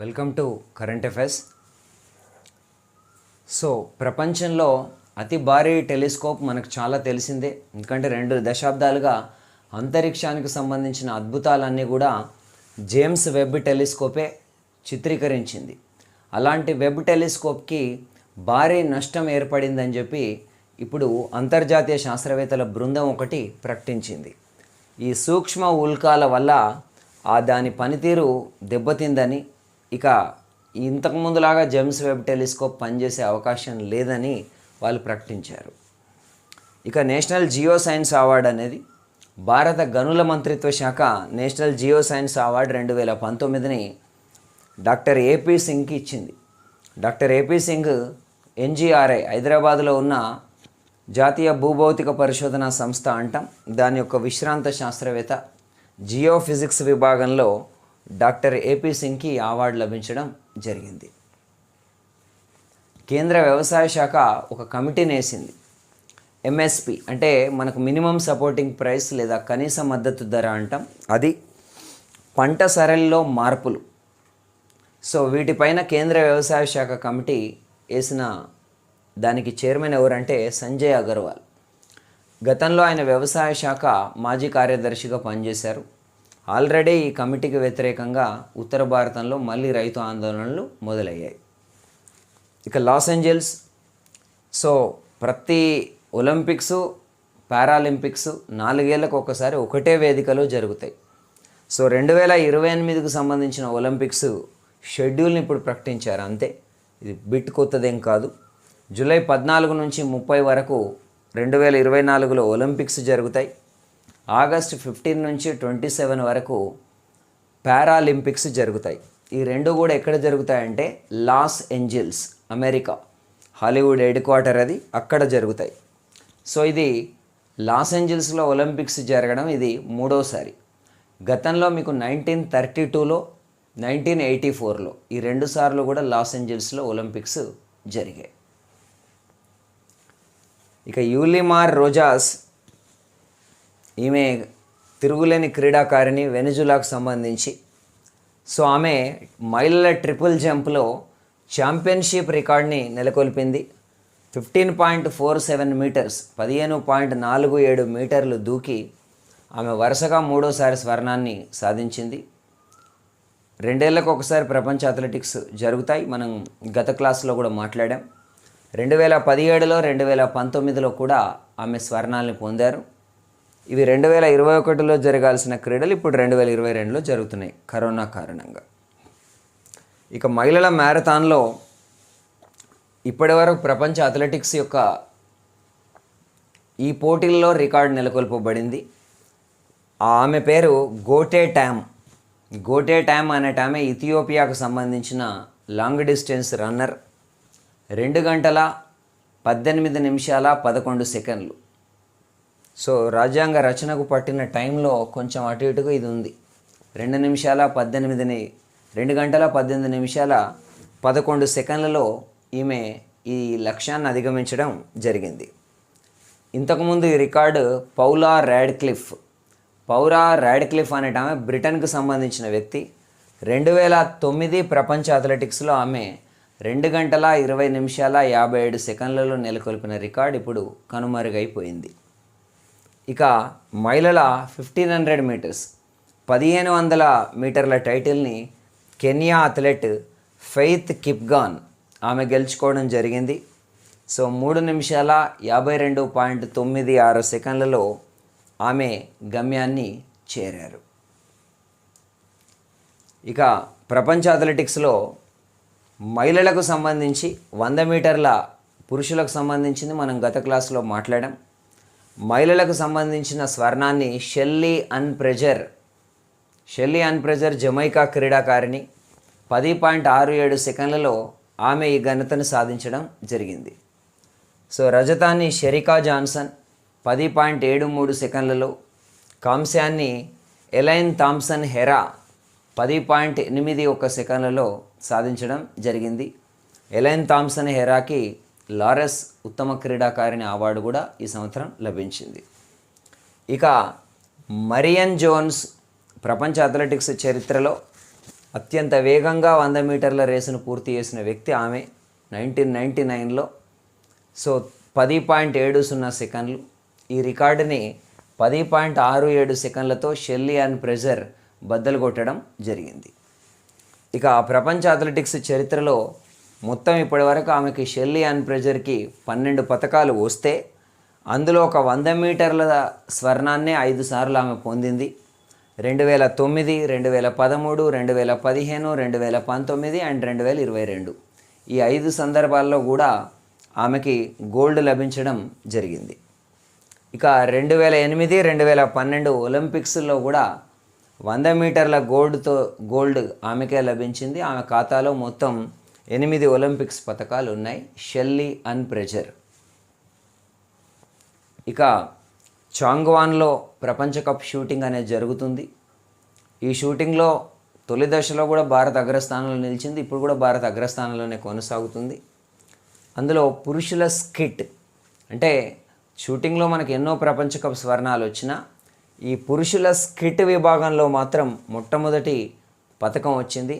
Welcome to current affairs. So ప్రపంచంలో అతి భారీ టెలిస్కోప్ మనకు చాలా తెలిసిందే. ఎందుకంటే 2 దశాబ్దాలుగా అంతరిక్షానికి సంబంధించిన అద్భుతాలన్నీ కూడా జేమ్స్ వెబ్ టెలిస్కోపే చిత్రీకరించింది. అలాంటి వెబ్ టెలిస్కోప్కి భారీ నష్టం ఏర్పడిందని చెప్పి ఇప్పుడు అంతర్జాతీయ శాస్త్రవేత్తల బృందం ఒకటి ప్రకటించింది. ఈ సూక్ష్మ ఉల్కాల వల్ల దాని పనితీరు దెబ్బతిందని, ఇక ఇంతకుముందులాగా జేమ్స్ వెబ్ టెలిస్కోప్ పనిచేసే అవకాశం లేదని వాళ్ళు ప్రకటించారు. ఇక నేషనల్ జియో సైన్స్ అవార్డు అనేది భారత గనుల మంత్రిత్వ శాఖ నేషనల్ జియో సైన్స్ అవార్డు 2019ని డాక్టర్ ఏపీ సింగ్కి ఇచ్చింది. డాక్టర్ ఏపీ సింగ్ ఎన్జిఆర్ఐ హైదరాబాద్లో ఉన్న జాతీయ భూభౌతిక పరిశోధన సంస్థ అంటాం, దాని యొక్క విశ్రాంత శాస్త్రవేత్త. జియో ఫిజిక్స్ విభాగంలో డాక్టర్ ఏపీ సింగ్కి అవార్డు లభించడం జరిగింది. కేంద్ర వ్యవసాయ శాఖ ఒక కమిటీని వేసింది. ఎంఎస్పి అంటే మనకు మినిమం సపోర్టింగ్ ప్రైస్ లేదా కనీస మద్దతు ధర అంటాం, అది పంట సరళిలో మార్పులు. సో వీటిపైన కేంద్ర వ్యవసాయ శాఖ కమిటీ వేసిన దానికి చైర్మన్ ఎవరంటే సంజయ్ అగర్వాల్. గతంలో ఆయన వ్యవసాయ శాఖ మాజీ కార్యదర్శిగా పనిచేశారు. ఆల్రెడీ ఈ కమిటీకి వ్యతిరేకంగా ఉత్తర భారతంలో మళ్ళీ రైతు ఆందోళనలు మొదలయ్యాయి. ఇక లాస్ ఏంజల్స్, సో ప్రతి ఒలింపిక్స్ పారాలింపిక్స్ 4 ఏళ్లకు ఒకసారి ఒకటే వేదికలో జరుగుతాయి. సో 2028కు సంబంధించిన ఒలింపిక్స్ షెడ్యూల్ని ఇప్పుడు ప్రకటించారు. అంతే, ఇది బిట్ కొత్తదేం కాదు. జూలై 14 నుంచి 30 వరకు 2024లో ఒలింపిక్స్ జరుగుతాయి. ఆగస్టు 15 నుంచి 27 వరకు పారాలింపిక్స్ జరుగుతాయి. ఈ రెండు కూడా ఎక్కడ జరుగుతాయంటే Los Angeles, America, Hollywood headquarter అది, అక్కడ జరుగుతాయి. సో ఇది లాస్ ఏంజల్స్లో ఒలింపిక్స్ జరగడం ఇది 3వసారి. గతంలో మీకు 1932లో 1984లో ఈ 2 సార్లు కూడా లాస్ ఏంజల్స్లో ఒలింపిక్స్ జరిగాయి. ఇక యూలిమార్ రోజాస్, ఈమె తిరుగులేని క్రీడాకారిణి, వెనిజులాకు సంబంధించి. సో ఆమె మహిళల ట్రిపుల్ జంప్లో ఛాంపియన్షిప్ రికార్డ్ని నెలకొల్పింది. 15.47 మీటర్స్, 15.47 మీటర్లు దూకి ఆమె వరుసగా 3వసారి స్వర్ణాన్ని సాధించింది. 2 ఏళ్లకు ఒకసారి ప్రపంచ అథ్లెటిక్స్ జరుగుతాయి, మనం గత క్లాస్లో కూడా మాట్లాడాం. 2017లో 2019లో కూడా ఆమె స్వర్ణాలని పొందారు. ఇవి 2021లో జరగాల్సిన క్రీడలు ఇప్పుడు 2022లో జరుగుతున్నాయి కరోనా కారణంగా. ఇక మహిళల మ్యారథాన్లో ఇప్పటివరకు ప్రపంచ అథ్లెటిక్స్ యొక్క ఈ పోటీల్లో రికార్డు నెలకొల్పబడింది. ఆమె పేరు గోటే ట్యామ్. గోటే ట్యామ్ అనేట ఆమె ఇథియోపియాకు సంబంధించిన లాంగ్ డిస్టెన్స్ రన్నర్. 2 గంటల 18 నిమిషాల 11 సెకండ్లు. సో రాజ్యాంగ రచనకు పట్టిన టైంలో కొంచెం అటు ఇటుగా ఇది ఉంది. 2 గంటల 18 నిమిషాల 11 సెకండ్లలో ఈమె ఈ లక్ష్యాన్ని అధిగమించడం జరిగింది. ఇంతకుముందు ఈ రికార్డు పౌలా ర్యాడ్క్లిఫ్ అనేట ఆమె బ్రిటన్కు సంబంధించిన వ్యక్తి. 2009 ప్రపంచ అథ్లెటిక్స్లో ఆమె 2 గంటల 20 నిమిషాల 57 సెకండ్లలో నెలకొల్పిన రికార్డు ఇప్పుడు కనుమరుగైపోయింది. ఇక మహిళల 1500 మీటర్స్ 1500 మీటర్ల టైటిల్ని కెన్యా అథ్లెట్ ఫెయిత్ కిప్గాన్ ఆమె గెలుచుకోవడం జరిగింది. సో 3 నిమిషాల 52.96 సెకండ్లలో ఆమె గమ్యాన్ని చేరారు. ఇక ప్రపంచ అథ్లెటిక్స్లో మహిళలకు సంబంధించి 100 మీటర్ల పురుషులకు సంబంధించింది మనం గత క్లాస్లో మాట్లాడాం. మహిళలకు సంబంధించిన స్వర్ణాన్ని షెల్లీ అన్ప్రెజర్ జమైకా క్రీడాకారిణి 10.67 సెకండ్లలో ఆమె ఈ ఘనతను సాధించడం జరిగింది. సో రజతాన్ని షెరికా జాన్సన్ 10.73 సెకండ్లలో, కాంస్యాన్ని ఎలైన్ థామ్సన్ హెరా 10.81 సెకండ్లలో సాధించడం జరిగింది. ఎలైన్ థామ్సన్ హెరాకి లారెస్ ఉత్తమ క్రీడాకారిణి అవార్డు కూడా ఈ సంవత్సరం లభించింది. ఇక మరియన్ జోన్స్ ప్రపంచ అథ్లెటిక్స్ చరిత్రలో అత్యంత వేగంగా 100 మీటర్ల రేసును పూర్తి చేసిన వ్యక్తి ఆమె 1999లో. సో 10.70 సెకండ్లు. ఈ రికార్డుని 10.67 సెకండ్లతో షెల్లీ అండ్ ఫ్రేజర్ బద్దలు కొట్టడం జరిగింది. ఇక ప్రపంచ అథ్లెటిక్స్ చరిత్రలో మొత్తం ఇప్పటివరకు ఆమెకి షెల్లీ అండ్ ఫ్రేజర్కి 12 పతకాలు వస్తే అందులో ఒక 100 మీటర్ల స్వర్ణాన్నే 5 సార్లు ఆమె పొందింది. 2009, 2013, 2015, 2019 అండ్ 2022 ఈ 5 సందర్భాల్లో కూడా ఆమెకి గోల్డ్ లభించడం జరిగింది. ఇక 2008, 2012 ఒలింపిక్స్లో కూడా 100 మీటర్ల గోల్డ్ ఆమెకే లభించింది. ఆమె ఖాతాలో మొత్తం 8 ఒలింపిక్స్ పతకాలు ఉన్నాయి. Shelly and Fraser. ఇక చాంగ్వాన్లో ప్రపంచ కప్ షూటింగ్ అనేది జరుగుతుంది. ఈ షూటింగ్లో తొలి దశలో కూడా భారత్ అగ్రస్థానంలో నిలిచింది. ఇప్పుడు కూడా భారత్ అగ్రస్థానంలోనే కొనసాగుతుంది. అందులో పురుషుల స్కిట్ అంటే షూటింగ్లో మనకు ఎన్నో ప్రపంచ కప్ స్వర్ణాలు వచ్చినా ఈ పురుషుల స్కిట్ విభాగంలో మాత్రం మొట్టమొదటి పథకం వచ్చింది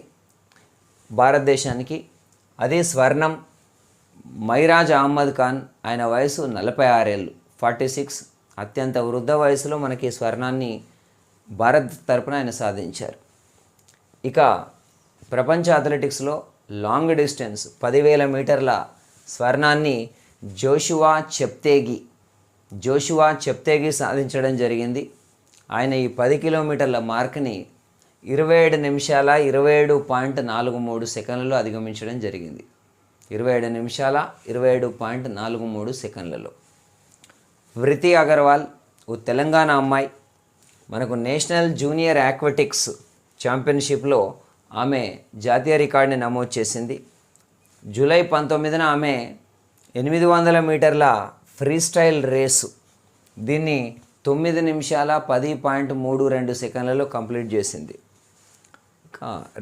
భారతదేశానికి. అదే స్వర్ణం మైరాజ్ అహ్మద్ ఖాన్. ఆయన వయసు 46 ఏళ్ళు, 46. అత్యంత వృద్ధ వయసులో మనకి స్వర్ణాన్ని భారత్ తరపున ఆయన సాధించారు. ఇక ప్రపంచ అథ్లెటిక్స్లో లాంగ్ డిస్టెన్స్ 10,000 మీటర్ల స్వర్ణాన్ని జోషువా చెప్తేగి సాధించడం జరిగింది. ఆయన ఈ 10 కిలోమీటర్ల మార్క్ని 27 నిమిషాల 27.43 సెకండ్లలో అధిగమించడం జరిగింది. 27 నిమిషాల 27.43 సెకండ్లలో. వృతి అగర్వాల్ ఓ తెలంగాణ అమ్మాయి. మనకు నేషనల్ జూనియర్ ఆక్వాటిక్స్ ఛాంపియన్షిప్లో ఆమె జాతీయ రికార్డుని నమోదు చేసింది. జూలై 19న ఆమె 800 మీటర్ల ఫ్రీ స్టైల్ రేసు దీన్ని 9 నిమిషాల 10.32 సెకండ్లలో కంప్లీట్ చేసింది.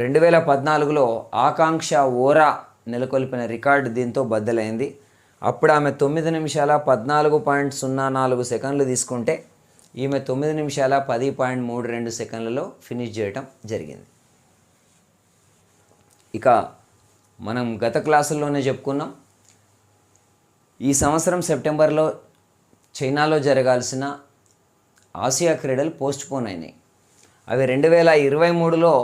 2014లో ఆకాంక్ష ఓరా నెలకొల్పిన రికార్డు దీంతో బద్దలైంది. అప్పుడు ఆమె 9 నిమిషాల 14.04 సెకండ్లు తీసుకుంటే ఈమె 9 నిమిషాల 10.32 సెకండ్లలో ఫినిష్ చేయటం జరిగింది. ఇక మనం గత క్లాసుల్లోనే చెప్పుకున్నాం, ఈ సంవత్సరం సెప్టెంబర్లో చైనాలో జరగాల్సిన ఆసియా క్రీడలు పోస్ట్పోన్ అయినాయి. అవి 2023లో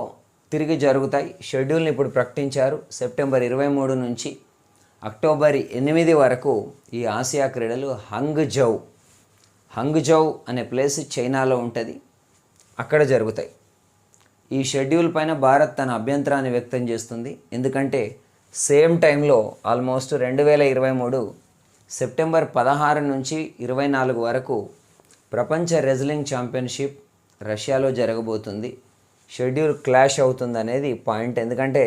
తిరిగి జరుగుతాయి. షెడ్యూల్ని ఇప్పుడు ప్రకటించారు. సెప్టెంబర్ 23 నుంచి అక్టోబర్ 8 వరకు ఈ ఆసియా క్రీడలు హంగ్జౌ అనే ప్లేస్ చైనాలో ఉంటుంది, అక్కడ జరుగుతాయి. ఈ షెడ్యూల్ పైన భారత్ తన అభ్యంతరాన్ని వ్యక్తం చేస్తుంది. ఎందుకంటే సేమ్ టైంలో ఆల్మోస్ట్ 2023 సెప్టెంబర్ 16 నుంచి 24 వరకు ప్రపంచ రెజ్లింగ్ ఛాంపియన్షిప్ రష్యాలో జరగబోతుంది. షెడ్యూల్ క్లాష్ అవుతుంది అనేది పాయింట్. ఎందుకంటే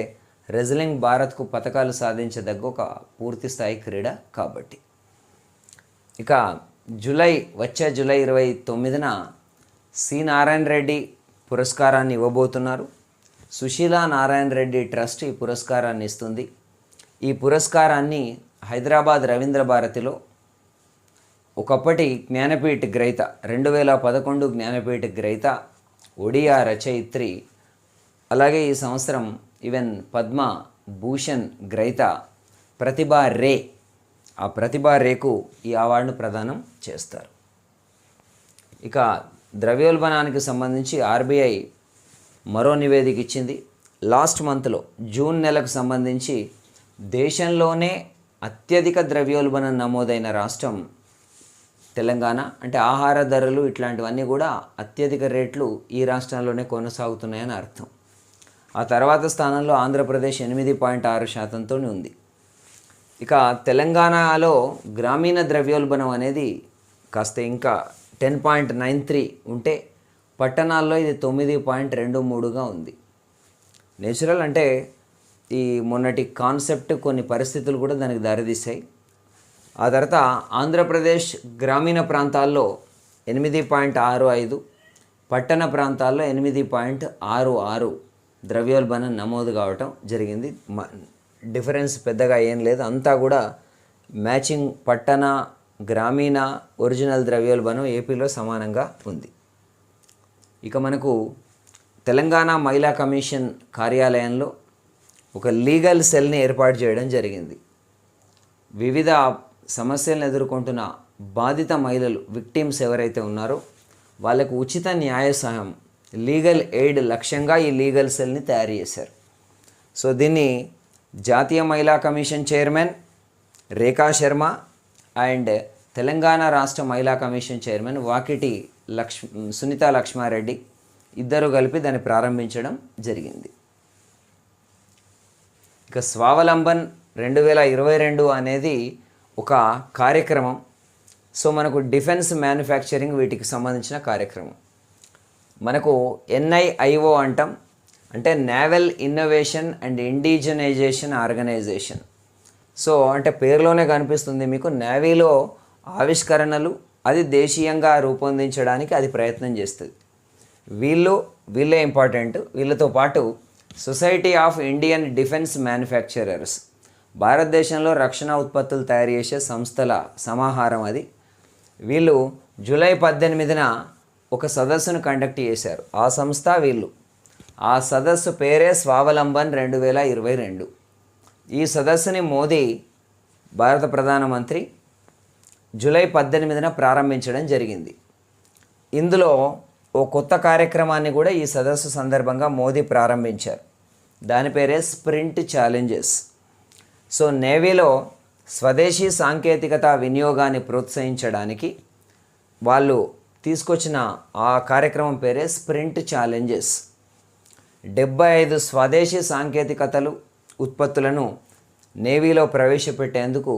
రెజ్లింగ్ భారత్కు పతకాలు సాధించదగ్గ ఒక పూర్తి స్థాయి క్రీడ కాబట్టి. ఇక వచ్చే జూలై 29న సి నారాయణ రెడ్డి పురస్కారాన్ని ఇవ్వబోతున్నారు. సుశీలా నారాయణ రెడ్డి ట్రస్ట్ ఈ పురస్కారాన్ని ఇస్తుంది. ఈ పురస్కారాన్ని హైదరాబాద్ రవీంద్ర భారతిలో ఒకప్పటి జ్ఞానపీఠ గ్రహీత 2011 జ్ఞానపీఠ గ్రహీత ఒడియా రచయిత్రి, అలాగే ఈ సంవత్సరం ఈవెన్ పద్మ భూషణ్ గ్రహీత ప్రతిభా రే, ఆ ప్రతిభా రేకు ఈ అవార్డును ప్రదానం చేస్తారు. ఇక ద్రవ్యోల్బణానికి సంబంధించి ఆర్బీఐ మరో నివేదిక ఇచ్చింది. లాస్ట్ మంత్లో జూన్ నెలకు సంబంధించి దేశంలోనే అత్యధిక ద్రవ్యోల్బణం నమోదైన రాష్ట్రం తెలంగాణ. అంటే ఆహార ధరలు ఇట్లాంటివన్నీ కూడా అత్యధిక రేట్లు ఈ రాష్ట్రాల్లోనే కొనసాగుతున్నాయని అర్థం. ఆ తర్వాత స్థానంలో ఆంధ్రప్రదేశ్ 8.6%తో ఉంది. ఇక తెలంగాణలో గ్రామీణ ద్రవ్యోల్బణం అనేది కాస్త ఇంకా 10.93 ఉంటే పట్టణాల్లో ఇది 9.23గా ఉంది. నేచురల్ అంటే ఈ మొన్నటి కాన్సెప్ట్ కొన్ని పరిస్థితులు కూడా దానికి దారితీశాయి. ఆ తర్వాత ఆంధ్రప్రదేశ్ గ్రామీణ ప్రాంతాల్లో 8.65, పట్టణ ప్రాంతాల్లో 8.66 ద్రవ్యోల్బణం నమోదు కావటం జరిగింది. డిఫరెన్స్ పెద్దగా ఏం లేదు, అంతా కూడా మ్యాచింగ్. పట్టణ గ్రామీణ ఒరిజినల్ ద్రవ్యోల్బణం ఏపీలో సమానంగా ఉంది. ఇక మనకు తెలంగాణ మహిళా కమిషన్ కార్యాలయంలో ఒక లీగల్ సెల్ని ఏర్పాటు చేయడం జరిగింది. వివిధ సమస్యలను ఎదుర్కొంటున్న బాధిత మహిళలు విక్టిమ్స్ ఎవరైతే ఉన్నారో వాళ్ళకు ఉచిత న్యాయ సహాయం లీగల్ ఎయిడ్ లక్ష్యంగా ఈ లీగల్ సెల్ని తయారు చేశారు. సో దీన్ని జాతీయ మహిళా commission chairman Rekha Sharma and Telangana రాష్ట్ర మహిళా కమిషన్ చైర్మన్ వాకిటి సునీత లక్ష్మారెడ్డి ఇద్దరు కలిపి దాన్ని ప్రారంభించడం జరిగింది. ఇక స్వావలంబన్ 2022 అనేది ఒక కార్యక్రమం. సో మనకు డిఫెన్స్ మ్యానుఫ్యాక్చరింగ్ వీటికి సంబంధించిన కార్యక్రమం. మనకు NIIO అంటాం, అంటే naval innovation and indigenisation organisation. So అంటే పేరులోనే కనిపిస్తుంది మీకు, నేవీలో ఆవిష్కరణలు అది దేశీయంగా రూపొందించడానికి అది ప్రయత్నం చేస్తుంది. వీళ్ళే ఇంపార్టెంట్. వీళ్ళతో పాటు society of Indian defence manufacturers, భారతదేశంలో రక్షణ ఉత్పత్తులు తయారు చేసే సంస్థల సమాహారం అది. వీళ్ళు జూలై 18న ఒక సదస్సును కండక్ట్ చేశారు. ఆ సంస్థ వీళ్ళు. ఆ సదస్సు పేరే స్వావలంబన్ 2022. ఈ సదస్సుని మోదీ భారత ప్రధానమంత్రి జూలై 18న ప్రారంభించడం జరిగింది. ఇందులో ఓ కొత్త కార్యక్రమాన్ని కూడా ఈ సదస్సు సందర్భంగా మోదీ ప్రారంభించారు. దాని పేరే స్ప్రింట్ ఛాలెంజెస్. సో నేవీలో స్వదేశీ సాంకేతికత వినియోగాన్ని ప్రోత్సహించడానికి వాళ్ళు తీసుకొచ్చిన ఆ కార్యక్రమం పేరే స్ప్రింట్ ఛాలెంజెస్. 75 స్వదేశీ సాంకేతికతలు ఉత్పత్తులను నేవీలో ప్రవేశపెట్టేందుకు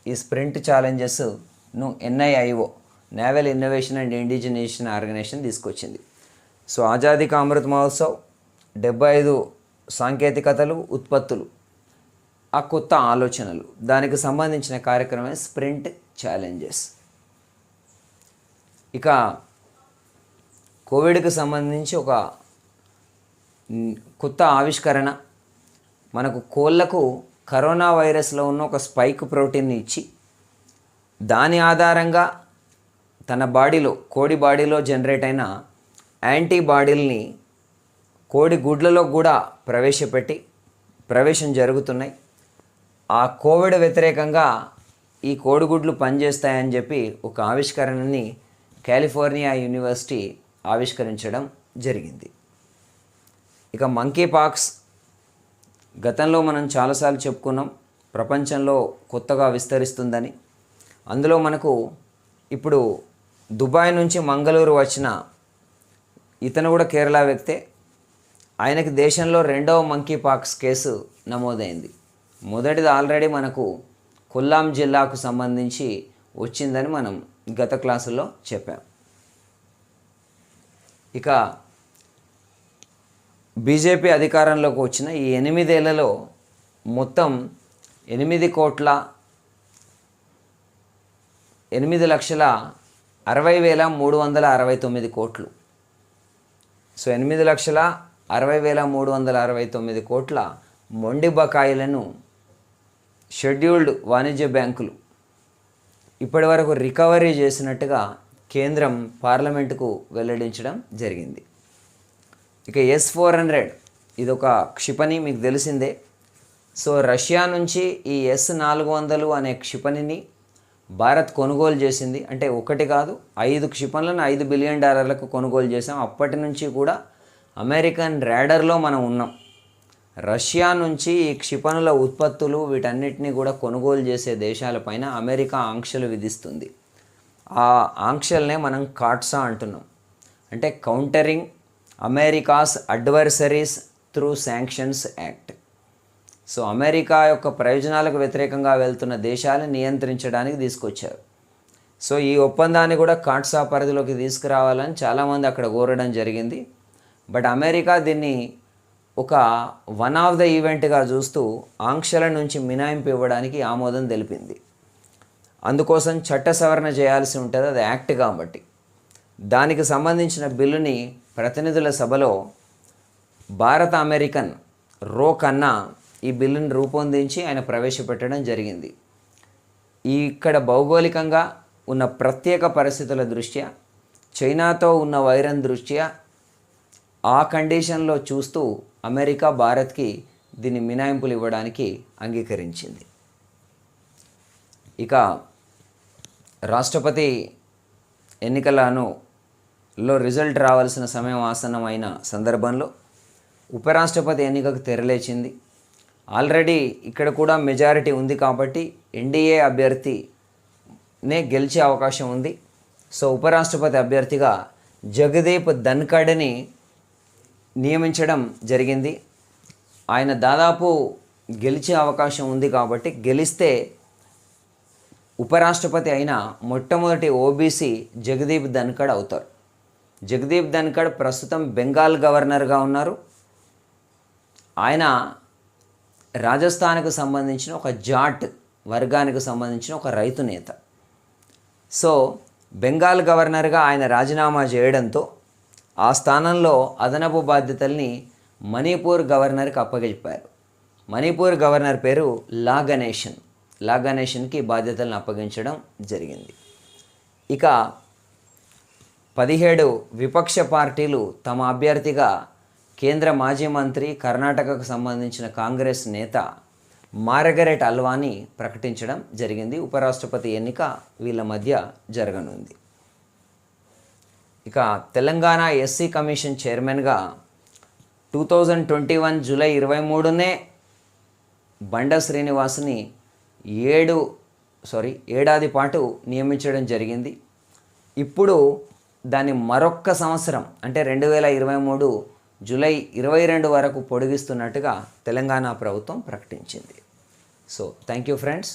ఈ స్ప్రింట్ ఛాలెంజెస్ను NIIO naval innovation and indigenisation organisation తీసుకొచ్చింది. సో ఆజాదీ కా అమృత్ మహోత్సవ్, 75 సాంకేతికతలు ఉత్పత్తులు, ఆ కొత్త ఆలోచనలు, దానికి సంబంధించిన కార్యక్రమమే స్ప్రింట్ ఛాలెంజెస్. ఇక కోవిడ్కి సంబంధించి ఒక కొత్త ఆవిష్కరణ. మనకు కోళ్ళకు కరోనా వైరస్లో ఉన్న ఒక స్పైక్ ప్రోటీన్ని ఇచ్చి దాని ఆధారంగా తన బాడీలో, కోడి బాడీలో జనరేట్ అయిన యాంటీబాడీల్ని కోడి గుడ్లలో కూడా ప్రవేశం జరుగుతున్నాయి. ఆ కోవిడ్ వ్యతిరేకంగా ఈ కోడిగుడ్లు పనిచేస్తాయని చెప్పి ఒక ఆవిష్కరణని కాలిఫోర్నియా యూనివర్సిటీ ఆవిష్కరించడం జరిగింది. ఇక మంకీ పాక్స్ గతంలో మనం చాలాసార్లు చెప్పుకున్నాం, ప్రపంచంలో కొత్తగా విస్తరిస్తుందని. అందులో మనకు ఇప్పుడు దుబాయ్ నుంచి మంగళూరు వచ్చిన ఇతను కూడా కేరళ వ్యక్తే. ఆయనకి దేశంలో 2వ మంకీ పాక్స్ కేసు నమోదైంది. మొదటిది ఆల్రెడీ మనకు కొల్లాం జిల్లాకు సంబంధించి వచ్చిందని మనం గత క్లాసుల్లో చెప్పాం. ఇక బీజేపీ అధికారంలోకి వచ్చిన ఈ 8 ఏళ్లలో మొత్తం 8,60,60,369 కోట్లు. సో 8,60,60,369 కోట్ల మొండి బకాయిలను షెడ్యూల్డ్ వాణిజ్య బ్యాంకులు ఇప్పటి వరకు రికవరీ చేసినట్టుగా కేంద్రం పార్లమెంటుకు వెల్లడించడం జరిగింది. ఇక S-400 ఇదొక క్షిపణి, మీకు తెలిసిందే. సో రష్యా నుంచి ఈ S-400 అనే క్షిపణిని భారత్ కొనుగోలు చేసింది. అంటే ఒకటి కాదు, 5 క్షిపణులను $5 బిలియన్ కొనుగోలు చేసాం. అప్పటి నుంచి కూడా అమెరికన్ ర్యాడర్లో మనం ఉన్నాం. రష్యా నుంచి ఈ క్షిపణుల ఉత్పత్తులు వీటన్నిటిని కూడా కొనుగోలు చేసే దేశాలపైన అమెరికా ఆంక్షలు విధిస్తుంది. ఆ ఆంక్షలనే మనం కాట్సా అంటున్నాం. అంటే countering America's adversaries through sanctions act. So America యొక్క ప్రయోజనాలకు వ్యతిరేకంగా వెళ్తున్న దేశాలను నియంత్రించడానికి తీసుకొచ్చారు. సో ఈ ఒప్పందాన్ని కూడా కాట్సా పరిధిలోకి తీసుకురావాలని చాలామంది అక్కడ కోరడం జరిగింది. బట్ అమెరికా దీన్ని ఒక వన్ ఆఫ్ ద ఈవెంట్గా చూస్తూ ఆంక్షల నుంచి మినహాయింపు ఇవ్వడానికి ఆమోదం తెలిపింది. అందుకోసం చట్ట సవరణ చేయాల్సి ఉంటుంది, అది యాక్ట్ కాబట్టి. దానికి సంబంధించిన బిల్లుని ప్రతినిధుల సభలో భారత అమెరికన్ రో ఖన్నా ఈ బిల్లును రూపొందించి ఆయన ప్రవేశపెట్టడం జరిగింది. ఇక్కడ భౌగోళికంగా ఉన్న ప్రత్యేక పరిస్థితుల దృష్ట్యా, చైనాతో ఉన్న వైరం దృష్ట్యా ఆ కండిషన్లో చూస్తూ అమెరికా భారత్కి దీన్ని మినహాయింపులు ఇవ్వడానికి అంగీకరించింది. ఇక రాష్ట్రపతి ఎన్నికలలో రిజల్ట్ రావాల్సిన సమయం ఆసన్నమైన సందర్భంలో ఉపరాష్ట్రపతి ఎన్నికకు తెరలేచింది. ఆల్రెడీ ఇక్కడ కూడా మెజారిటీ ఉంది కాబట్టి ఎన్డీఏ అభ్యర్థినే గెలిచే అవకాశం ఉంది. సో ఉపరాష్ట్రపతి అభ్యర్థిగా జగదీప్ ధన్ఖడ్ని నియమించడం జరిగింది. ఆయన దాదాపు గెలిచే అవకాశం ఉంది కాబట్టి గెలిస్తే ఉపరాష్ట్రపతి అయిన మొట్టమొదటి ఓబీసీ జగదీప్ ధన్ఖడ్ అవుతారు. జగదీప్ ధన్ఖడ్ ప్రస్తుతం బెంగాల్ గవర్నర్గా ఉన్నారు. ఆయన రాజస్థాన్కు సంబంధించిన ఒక జాట్ వర్గానికి సంబంధించిన ఒక రైతు నేత. సో బెంగాల్ గవర్నర్గా ఆయన రాజీనామా చేయడంతో ఆ స్థానంలో అదనపు బాధ్యతల్ని మణిపూర్ గవర్నర్కి అప్పగించారు. మణిపూర్ గవర్నర్ పేరు లా గణేషన్కి బాధ్యతలను అప్పగించడం జరిగింది. ఇక 17 విపక్ష పార్టీలు తమ అభ్యర్థిగా కేంద్ర మాజీ మంత్రి, కర్ణాటకకు సంబంధించిన కాంగ్రెస్ నేత మార్గరెట్ అల్వాని ప్రకటించడం జరిగింది. ఉపరాష్ట్రపతి ఎన్నిక వీళ్ళ మధ్య జరగనుంది. ఇక తెలంగాణ ఎస్సీ కమిషన్ చైర్మన్గా 2021 జూలై 23నే బండ శ్రీనివాస్ని ఏడాది పాటు నియమించడం జరిగింది. ఇప్పుడు దాన్ని మరొక్క సంవత్సరం అంటే 2023 జూలై 22 వరకు పొడిగిస్తున్నట్టుగా తెలంగాణ ప్రభుత్వం ప్రకటించింది. So thank you friends.